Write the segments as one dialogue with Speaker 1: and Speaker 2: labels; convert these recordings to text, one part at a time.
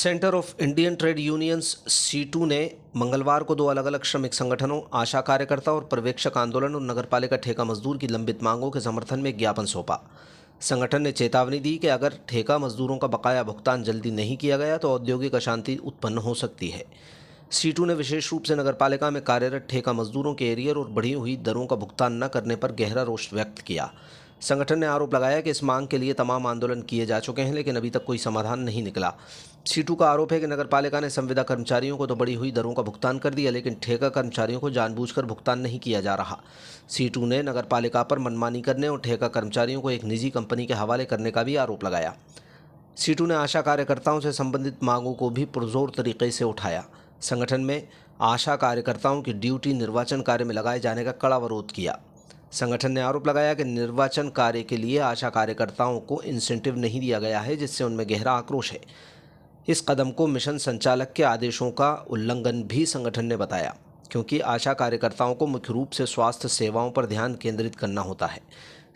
Speaker 1: Centre of Indian trade unions CITU ने मंगलवार को दो अलग अलग श्रमिक संगठनों आशा कार्यकर्ता और पर्यवेक्षक आंदोलन और नगरपालिका ठेका मजदूर की लंबित मांगों के समर्थन में ज्ञापन सौंपा। संगठन ने चेतावनी दी कि अगर ठेका मजदूरों का बकाया भुगतान जल्दी नहीं किया गया तो औद्योगिक अशांति उत्पन्न हो सकती है। सीटू ने विशेष रूप से नगरपालिका में कार्यरत ठेका मजदूरों के एरियर और बढ़ी हुई दरों का भुगतान न करने पर गहरा रोष व्यक्त किया। संगठन ने आरोप लगाया कि इस मांग के लिए तमाम आंदोलन किए जा चुके हैं लेकिन अभी तक कोई समाधान नहीं निकला। सीटू का आरोप है कि नगरपालिका ने संविदा कर्मचारियों को तो बढ़ी हुई दरों का भुगतान कर दिया लेकिन ठेका कर्मचारियों को जानबूझकर भुगतान नहीं किया जा रहा। सीटू ने नगरपालिका पर मनमानी करने और ठेका कर्मचारियों को एक निजी कंपनी के हवाले करने का भी आरोप लगाया। सीटू ने आशा कार्यकर्ताओं से संबंधित मांगों को भी पुरजोर तरीके से उठाया। संगठन में आशा कार्यकर्ताओं की ड्यूटी निर्वाचन कार्य में लगाए जाने का कड़ा विरोध किया। संगठन ने आरोप लगाया कि निर्वाचन कार्य के लिए आशा कार्यकर्ताओं को इंसेंटिव नहीं दिया गया है, जिससे उनमें गहरा आक्रोश है। इस कदम को मिशन संचालक के आदेशों का उल्लंघन भी संगठन ने बताया, क्योंकि आशा कार्यकर्ताओं को मुख्य रूप से स्वास्थ्य सेवाओं पर ध्यान केंद्रित करना होता है।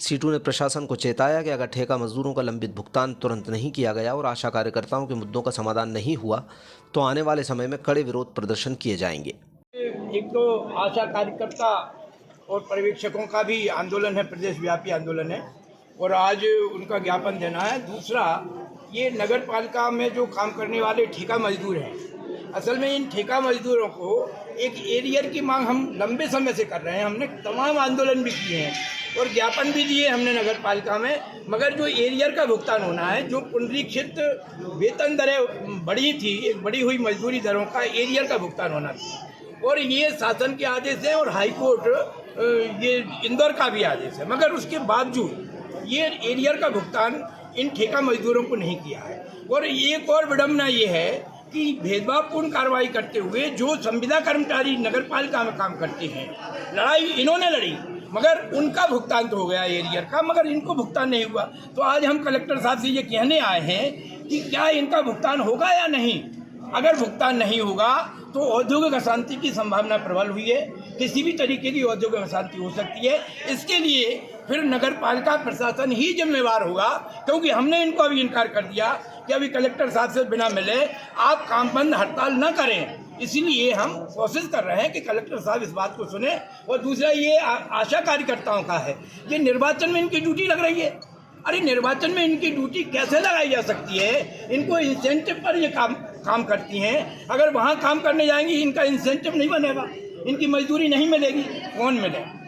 Speaker 1: सीटू ने प्रशासन को चेताया कि अगर ठेका मजदूरों का लंबित भुगतान तुरंत नहीं किया गया और आशा कार्यकर्ताओं के मुद्दों का समाधान नहीं हुआ तो आने वाले समय में कड़े विरोध प्रदर्शन किए जाएंगे।
Speaker 2: एक तो आशा कार्यकर्ता और पर्यवेक्षकों का भी आंदोलन है, प्रदेश व्यापी आंदोलन है और आज उनका ज्ञापन देना है। दूसरा, ये नगर पालिका में जो काम करने वाले ठेका मजदूर हैं, असल में इन ठेका मजदूरों को एक एरियर की मांग हम लंबे समय से कर रहे हैं। हमने तमाम आंदोलन भी किए हैं और ज्ञापन भी दिए हमने नगर पालिका में, मगर जो एरियर का भुगतान होना है, जो पुनरीक्षित वेतन दरें बढ़ी थी, एक बढ़ी हुई मजदूरी दरों का एरियर का भुगतान होना था और ये शासन के आदेश है और हाईकोर्ट ये इंदौर का भी आदेश है, मगर उसके बावजूद ये एरियर का भुगतान इन ठेका मजदूरों को नहीं किया है। और एक और विडंबना ये है कि भेदभावपूर्ण कार्रवाई करते हुए जो संविदा कर्मचारी नगर पालिका में काम करते हैं, लड़ाई इन्होंने लड़ी मगर उनका भुगतान तो हो गया एरियर का, मगर इनको भुगतान नहीं हुआ। तो आज हम कलेक्टर साहब से ये कहने आए हैं कि क्या इनका भुगतान होगा या नहीं। अगर भुगतान नहीं होगा तो औद्योगिक अशांति की संभावना प्रबल हुई है, किसी भी तरीके की औद्योगिक अशांति हो सकती है। इसके लिए फिर नगर पालिका प्रशासन ही जिम्मेवार होगा, क्योंकि हमने इनको अभी इनकार कर दिया कि अभी कलेक्टर साहब से बिना मिले आप काम बंद हड़ताल न करें। इसीलिए हम कोशिश कर रहे हैं कि कलेक्टर साहब इस बात को सुने। और दूसरा, ये आशा कार्यकर्ताओं का है, ये निर्वाचन में इनकी ड्यूटी लग रही है। अरे निर्वाचन में इनकी ड्यूटी कैसे लगाई जा सकती है? इनको इंसेंटिव पर ये काम करती हैं। अगर वहाँ काम करने जाएंगी इनका इंसेंटिव नहीं बनेगा, इनकी मजदूरी नहीं मिलेगी।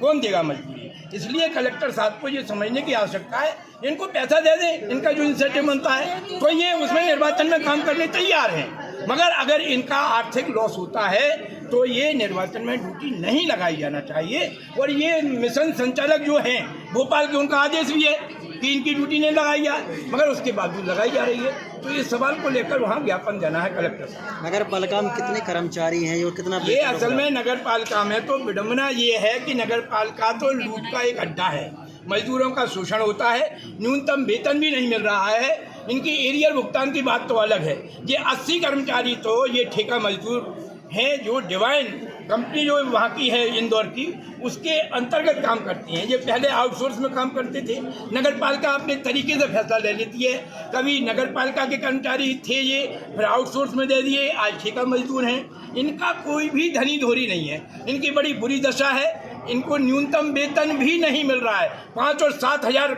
Speaker 2: कौन देगा मजदूरी? इसलिए कलेक्टर साहब को ये समझने की आवश्यकता है, इनको पैसा दे दें, इनका जो इंसेंटिव बनता है तो ये उसमें निर्वाचन में काम करने तैयार हैं। मगर अगर इनका आर्थिक लॉस होता है तो ये निर्वाचन में ड्यूटी नहीं लगाई जाना चाहिए। और ये मिशन संचालक जो हैं भोपाल के, उनका आदेश भी है कि इनकी ड्यूटी नहीं लगाई जाए, मगर उसके बावजूद लगाई जा रही है। तो इस सवाल को लेकर वहाँ ज्ञापन देना है कलेक्टर साहब।
Speaker 3: नगर पालिका में कितने कर्मचारी हैं और कितना?
Speaker 2: ये असल में नगर पालिका में तो विडंबना ये है कि नगर पालिका तो लूट का एक अड्डा है। मजदूरों का शोषण होता है, न्यूनतम वेतन भी नहीं मिल रहा है, इनकी एरियर भुगतान की बात तो अलग है। ये 80 कर्मचारी तो ये ठेका मजदूर हैं जो डिवाइन कंपनी जो वहाँ की है इंदौर की, उसके अंतर्गत काम करती हैं। ये पहले आउटसोर्स में काम करते थे, नगर पालिका अपने तरीके से फैसला ले लेती है। कभी नगर पालिका के कर्मचारी थे ये, फिर आउटसोर्स में दे दिए, आज ठेका मजदूर हैं। इनका कोई भी धनी धोरी नहीं है, इनकी बड़ी बुरी दशा है। इनको न्यूनतम वेतन भी नहीं मिल रहा है, 5 और 7 हज़ार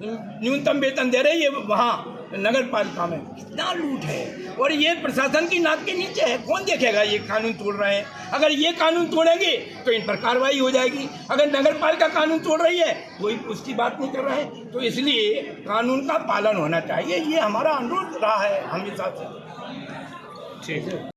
Speaker 2: न्यूनतम वेतन दे रही है वहाँ नगर पालिका में। कितना लूट है और ये प्रशासन की नाक के नीचे है। कौन देखेगा ये कानून तोड़ रहे हैं? अगर ये कानून तोड़ेंगे तो इन पर कार्रवाई हो जाएगी। अगर नगर पालिका कानून तोड़ रही है कोई उसकी बात नहीं कर रहा है। तो इसलिए कानून का पालन होना चाहिए, ये हमारा अनुरोध रहा है हमेशा से। ठीक है।